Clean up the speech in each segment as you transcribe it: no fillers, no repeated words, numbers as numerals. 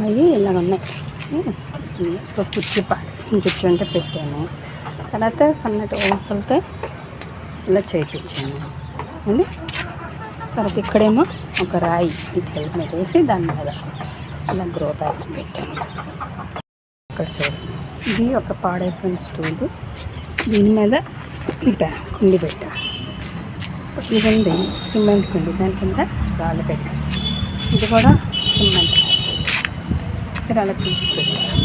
అవి ఇలా ఉన్నాయి. కూర్చుంటే పెట్టాను. తర్వాత సన్నటి ఊసలతో ఇలా చేయించాను అండి. తర్వాత ఇక్కడేమో ఒక రాయి ఇటుకల మీద వేసి దాని మీద ఇలా గ్రో బ్యాగ్స్ పెట్టాను. ఇక్కడ చూడండి, ఇది ఒక పాడైపోయిన స్టూలు. దీని మీద కుండి పెట్టా. ఇదండి సిమెంట్ కుండి, దాని కింద రాళ్ళు పెట్టాను. ఇది కూడా సిమెంట్ సరే అలా తీసుకెళ్ళాను.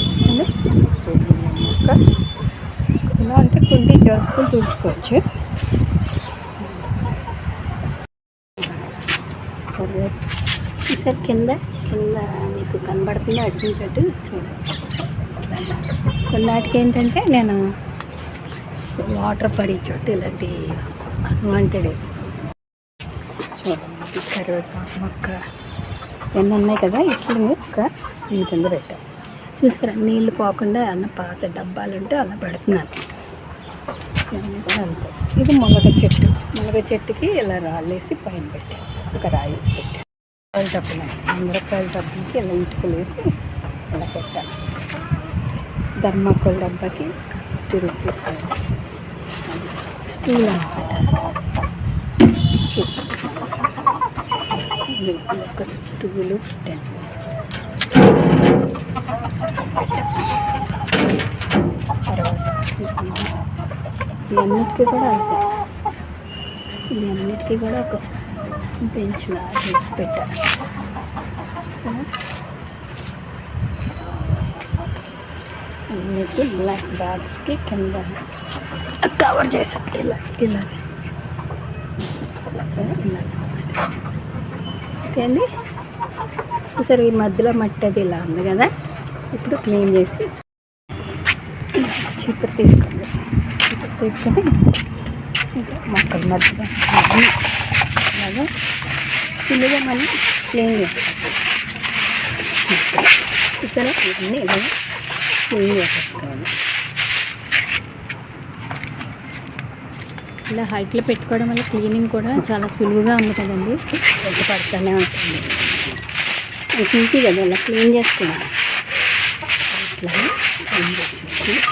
ఇలా అంటే కుండి జరుపుకొని తీసుకోవచ్చు. ఈసారి కింద మీకు కనబడుతుంది అడ్డించట్టు చూడండి. కొన్నాటికి ఏంటంటే నేను వాటర్ పడే చోటు ఇలాంటి అన్వాంటెడ్ చూడండి కరివేపాకు మొక్క ఇవన్నీ ఉన్నాయి కదా, ఇట్లా మొక్క దీని కింద పెట్టాను. చూసుకురా, నీళ్ళు పోకుండా అన్న పాత డబ్బాలు ఉంటే అలా పెడుతున్నాను. ఇవన్నీ కూడా అంతే. ఇది మునగ చెట్టుకి ఇలా రాళ్ళేసి పైన పెట్టాను. ఒక రాయి వేసి పెట్టాను. రూపాయల డబ్బులకి ఇలా ఇటుకలు వేసి ఇలా పెట్టాను. ధర్మాకోల్ డబ్బాకి 50 రూపీస్ స్టూల్ అనమాట. ఒక స్టూలు 10. ఇవన్నిటికీ కూడా అంతే. ఇవన్నిటికీ కూడా ఒక బెంచ్లా చేసి పెట్టాను. సరే, అన్నిటి బ్లాక్ బ్యాగ్స్కి కింద కవర్ చేసాం. ఇలా సరే, ఓకే అండి. సరే, ఈ మధ్యలో మట్టి అది ఇలా ఉంది కదా, ఇప్పుడు క్లీన్ చేసి చీపురు తీసుకొని మొక్కల మధ్యలో అలాగా ఇల్లుగా మనం క్లీన్ చేస్తాం. ఇక్కడ ఇవన్నీ ఇలా క్లీన్ చేసేసుకోవాలి. ఇలా హైట్లో పెట్టుకోవడం వల్ల క్లీనింగ్ కూడా చాలా సులువుగా ఉంది కదండి. పడుతూనే ఉంటుంది. ఇంటి కదా ఇలా క్లీన్ చేసుకున్నాను. ఇట్లా క్లీన్ చేసుకుంటాను.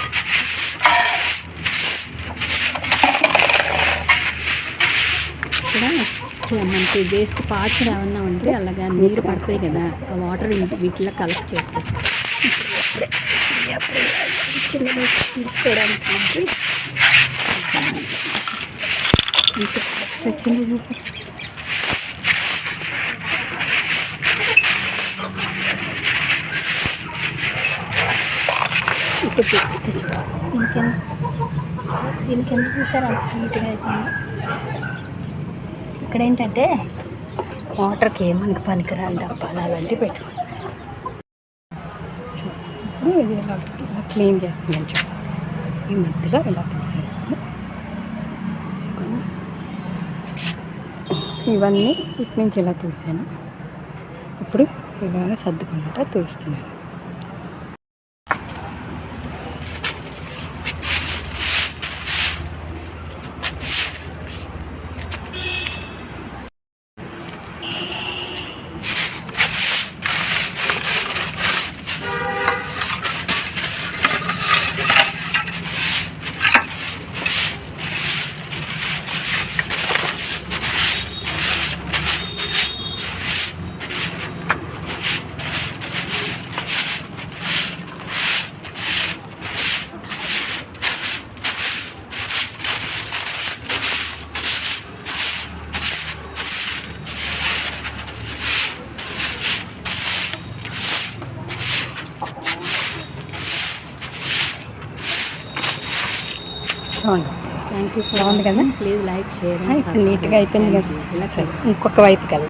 మనకి వేస్ట్ పార్ట్స్ ఏమన్నా ఉంటే అలాగా నీరు పడతాయి కదా, ఆ వాటర్ వీటిలో కలెక్ట్ చేసుకొస్తాం. దీనికి ఎందుకు చూసారు అంత నీట్గా అయిపోయింది. ఇక్కడ ఏంటంటే వాటర్కి మనకి పనికిరాని డబ్బాలు అలాంటివి పెట్టుకోండి. ఇప్పుడు ఇది ఇలా క్లీన్ చేస్తున్నాను చూడండి. ఈ మధ్యలో ఇలా తీసేసుకుని ఇవన్నీ ఇటు నుంచి ఇలా తీసాను. ఇప్పుడు ఇలా సర్దుకుంటా తీస్తున్నాను. Thank you. బాగుంది కదా, ప్లీజ్ లైక్ షేర్. నీట్గా అయిపోయింది కదా, ఇంకొక వైపు కదా.